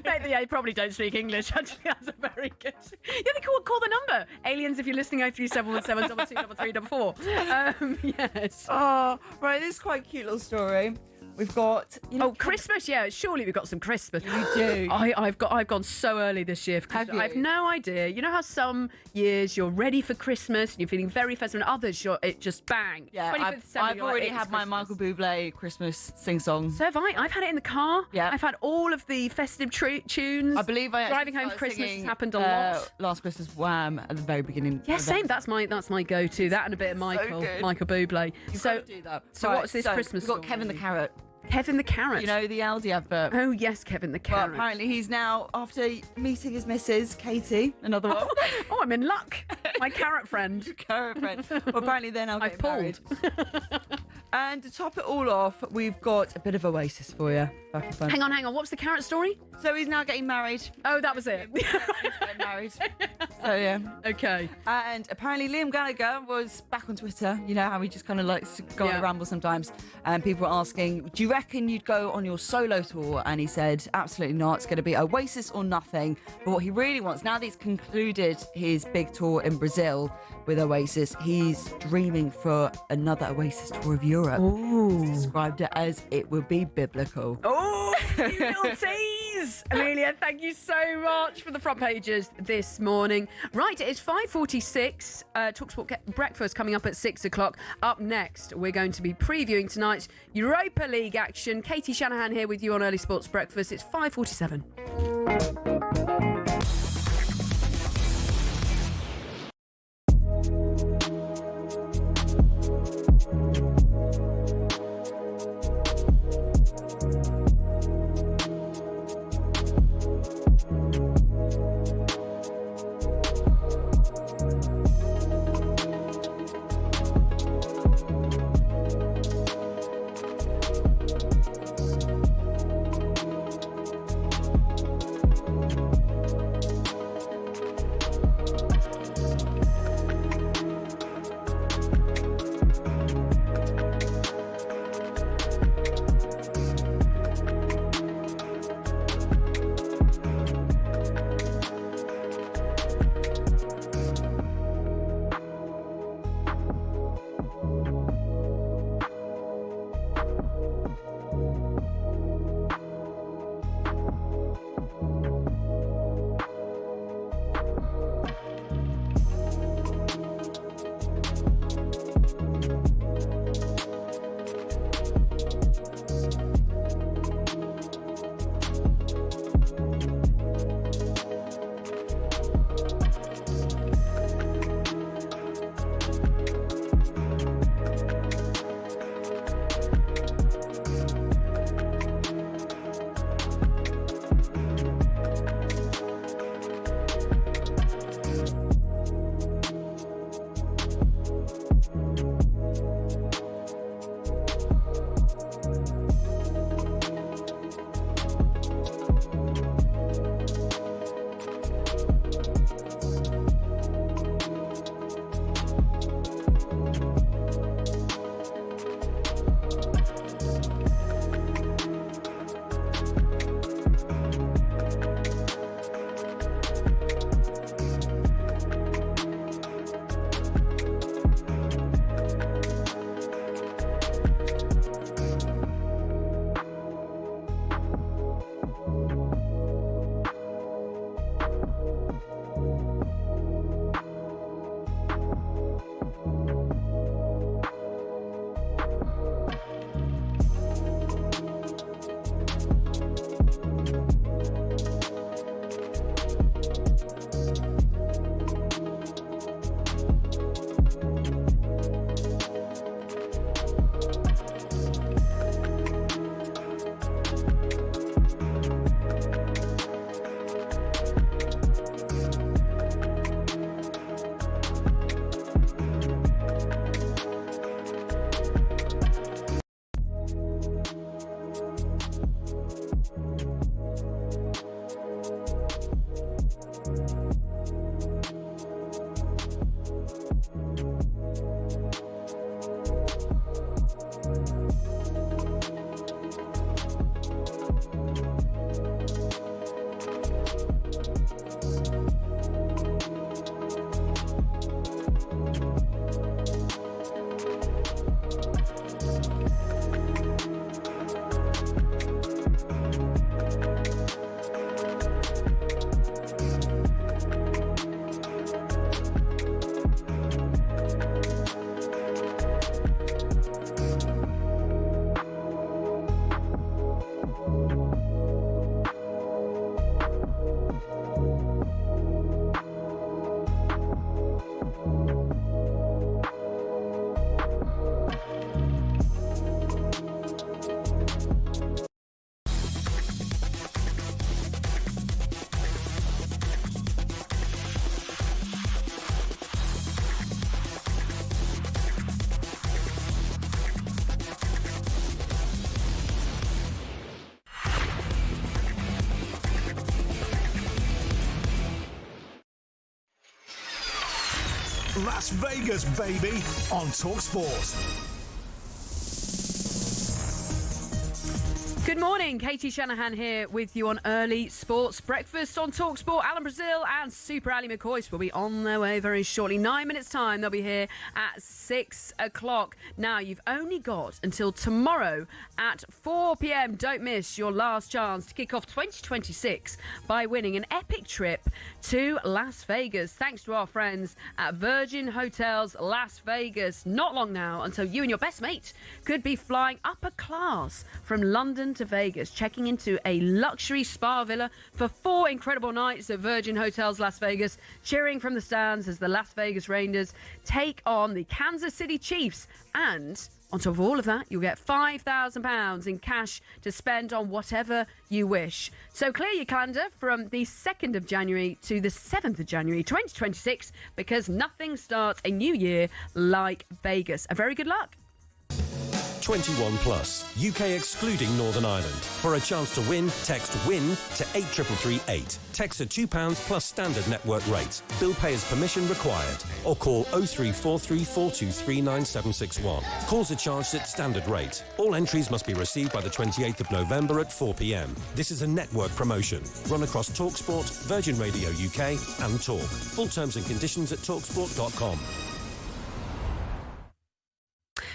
S2: They probably don't speak English. Actually, that's a very good... Yeah, they call the number. Aliens, if you're listening, 03717223444. Yes.
S3: Oh, right, this is quite a cute little story. We've got...
S2: Christmas, yeah. Surely we've got some Christmas.
S3: We do.
S2: I've gone so early this year. I have no idea. You know how some years you're ready for Christmas and you're feeling very festive, and others it just bang.
S3: Yeah, I've already had my Michael Bublé Christmas sing-song.
S2: So have I. I've had it in the car.
S3: Yeah.
S2: I've had all of the festive tunes.
S3: I believe
S2: Driving home for Christmas has happened a lot.
S3: Last Christmas, Wham! At the very beginning.
S2: Yeah, same. That's my go-to. That and a bit of Michael Bublé.
S3: You've got to do that.
S2: So what's this Christmas?
S3: We've got Kevin the Carrot.
S2: Kevin the Carrot.
S3: You know, the Aldi advert.
S2: Oh, yes, Kevin the Carrot.
S3: Well, apparently he's now, after meeting his missus, Katie, another one.
S2: Oh, I'm in luck. My carrot friend.
S3: Carrot friend. Well, apparently they're now getting married. And to top it all off, we've got a bit of Oasis for you.
S2: Hang on. What's the carrot story?
S3: So he's now getting married.
S2: Oh, that was it.
S3: He's getting married. So, yeah.
S2: Okay.
S3: And apparently Liam Gallagher was back on Twitter. You know how he just kind of likes to go on a ramble sometimes. And people were asking, do you reckon you'd go on your solo tour? And he said, absolutely not. It's going to be Oasis or nothing. But what he really wants, now that he's concluded his big tour in Brazil with Oasis, he's dreaming for another Oasis tour of Europe.
S2: Ooh.
S3: He's described it as it would be biblical.
S2: Oh, you little tease. is, Amelia. Thank you so much for the front pages this morning. Right, it's 5:46. talkSPORT Breakfast coming up at 6 o'clock. Up next, we're going to be previewing tonight's Europa League action. Katie Shanahan here with you on Early Sports Breakfast. It's 5:47.
S1: Las Vegas, baby, on talkSPORT.
S2: Good morning, Katie Shanahan here with you on Early Sports Breakfast on talkSPORT. Alan Brazil and Super Ali McCoy will be on their way very shortly. 9 minutes time, they'll be here at 6 o'clock. Now, you've only got until tomorrow at 4 p.m. Don't miss your last chance to kick off 2026 by winning an epic trip to Las Vegas. Thanks to our friends at Virgin Hotels Las Vegas. Not long now until you and your best mate could be flying upper class from London to Vegas, checking into a luxury spa villa for 4 incredible nights at Virgin Hotels Las Vegas, cheering from the stands as the Las Vegas Rangers take on the Kansas City Chiefs. And on top of all of that, you'll get £5,000 in cash to spend on whatever you wish. So clear your calendar from the 2nd of January to the 7th of January 2026, because nothing starts a new year like Vegas. A very good luck.
S5: 21 plus, UK excluding Northern Ireland. For a chance to win, text WIN to 83338. Text at £2 plus standard network rates. Bill payer's permission required. Or call 03434239761. Calls are charged at standard rate. All entries must be received by the 28th of November at 4 p.m. This is a network promotion. Run across talkSPORT, Virgin Radio UK and Talk. Full terms and conditions at talksport.com.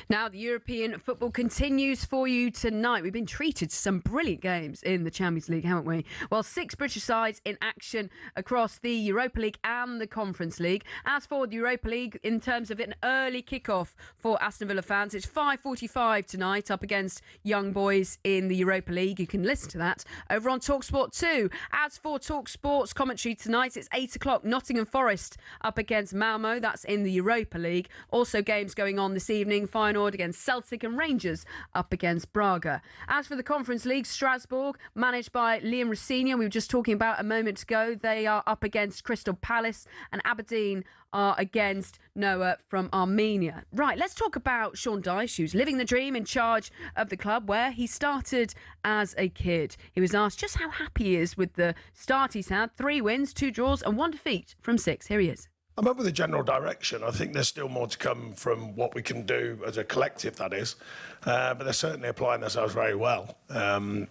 S2: Now, the European football continues for you tonight. We've been treated to some brilliant games in the Champions League, haven't we? Well, 6 British sides in action across the Europa League and the Conference League. As for the Europa League, in terms of an early kickoff for Aston Villa fans, it's 5:45 tonight up against Young Boys in the Europa League. You can listen to that over on talkSPORT 2. As for talkSPORT's commentary tonight, it's 8 o'clock. Nottingham Forest up against Malmo. That's in the Europa League. Also games going on this evening. Feyenoord against Celtic and Rangers up against Braga. As for the Conference League, Strasbourg, managed by Liam Rossini, we were just talking about a moment ago, they are up against Crystal Palace, and Aberdeen are against Noah from Armenia. Right, let's talk about Sean Dyche, who's living the dream in charge of the club where he started as a kid. He was asked just how happy he is with the start he's had. 3 wins, 2 draws and 1 defeat from 6. Here he is.
S6: I'm up with the general direction. I think there's still more to come from what we can do as a collective, that is. But they're certainly applying themselves very well. I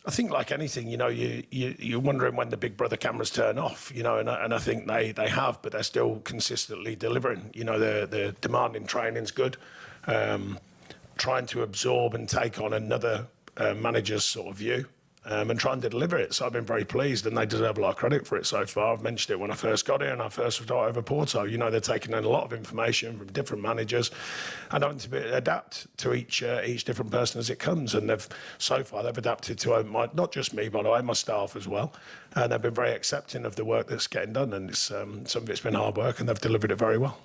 S6: think like anything, you're wondering when the Big Brother cameras turn off, and I think they have, but they're still consistently delivering. The demanding training's good. Trying to absorb and take on another manager's sort of view. And trying to deliver it. So I've been very pleased, and they deserve a lot of credit for it so far. I've mentioned it when I first got here and I first was over Porto. They're taking in a lot of information from different managers and having to adapt to each different person as it comes. And so far they've adapted to not just me, by the way, my staff as well. And they've been very accepting of the work that's getting done. And some of it's been hard work, and they've delivered it very well.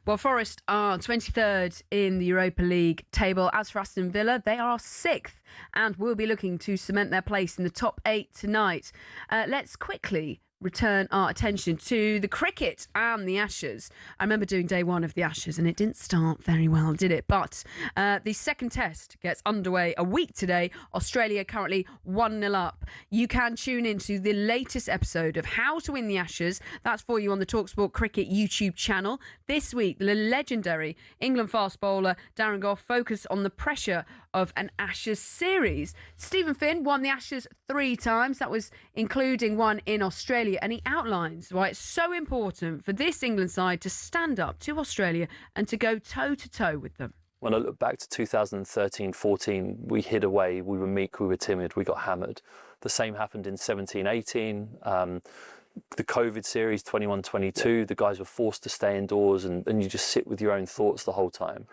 S2: Well, Forest are 23rd in the Europa League table. As for Aston Villa, they are 6th and will be looking to cement their place in the top 8 tonight. Let's quickly return our attention to the cricket and the Ashes. I remember doing day 1 of the Ashes and it didn't start very well, did it? But the second test gets underway a week today. Australia currently 1-0 up. You can tune into the latest episode of How to Win the Ashes. That's for you on the talkSPORT Cricket YouTube channel. This week, the legendary England fast bowler Darren Gough focused on the pressure of an Ashes series. Stephen Finn won the Ashes 3 times. That was including one in Australia. And he outlines why it's so important for this England side to stand up to Australia and to go toe-to-toe with them.
S23: When I look back to 2013-14, we hid away, we were meek, we were timid, we got hammered. The same happened in 17-18. The COVID series, 21-22, the guys were forced to stay indoors and you just sit with your own thoughts the whole time.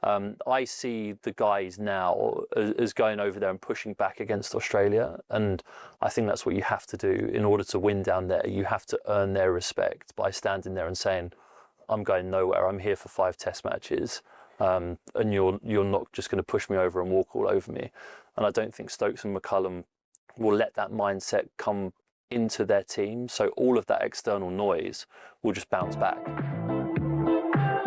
S23: I see the guys now as going over there and pushing back against Australia, and I think that's what you have to do in order to win down there. You have to earn their respect by standing there and saying, I'm going nowhere, I'm here for 5 test matches, and you're not just going to push me over and walk all over me. And I don't think Stokes and McCullum will let that mindset come into their team, so all of that external noise will just bounce back.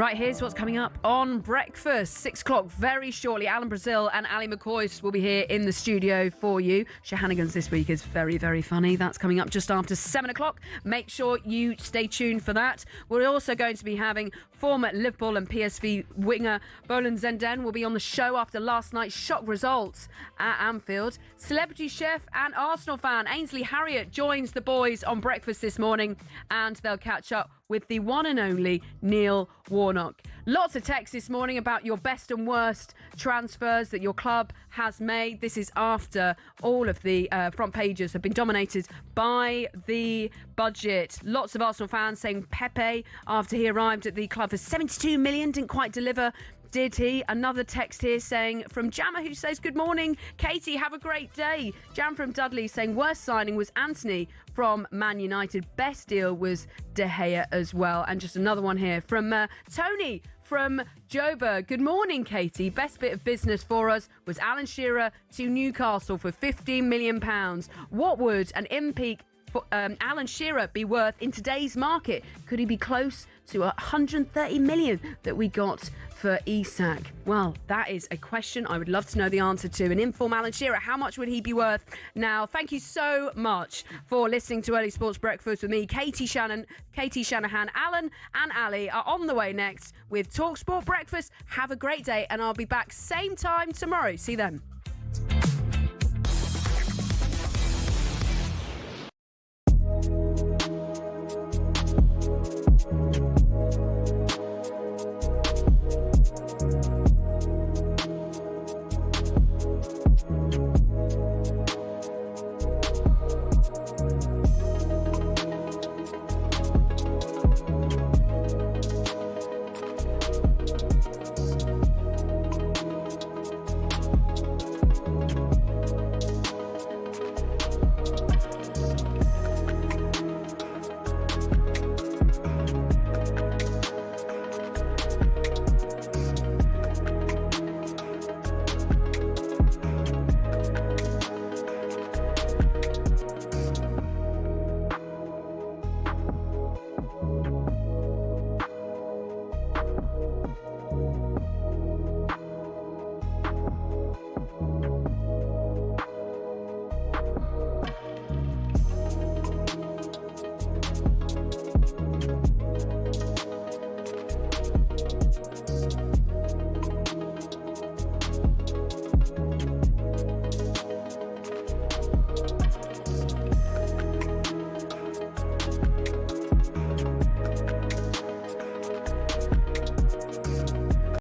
S2: Right, here's what's coming up on breakfast. 6 o'clock, very shortly. Alan Brazil and Ali McCoy will be here in the studio for you. Shanahan's this week is very, very funny. That's coming up just after 7 o'clock. Make sure you stay tuned for that. We're also going to be having former Liverpool and PSV winger Bolan Zenden will be on the show after last night's shock results at Anfield. Celebrity chef and Arsenal fan Ainsley Harriott joins the boys on breakfast this morning, and they'll catch up with the one and only Neil Warnock. Lots of texts this morning about your best and worst transfers that your club has made. This is after all of the front pages have been dominated by the budget. Lots of Arsenal fans saying Pepe, after he arrived at the club for 72 million, didn't quite deliver. Did he? Another text here saying from Jammer, who says, good morning, Katie, have a great day. Jam from Dudley saying worst signing was Anthony from Man United. Best deal was De Gea as well. And just another one here from Tony from Joburg. Good morning, Katie. Best bit of business for us was Alan Shearer to Newcastle for £15 million. What would an in-peak Alan Shearer be worth in today's market? Could he be close to 130 million that we got for Isak? Well, that is a question I would love to know the answer to. An inform Alan Shearer, how much would he be worth? Now, thank you so much for listening to Early Sports Breakfast with me, Katie Shanahan. Alan and Ali are on the way next with talkSPORT Breakfast. Have a great day, and I'll be back same time tomorrow. See you then.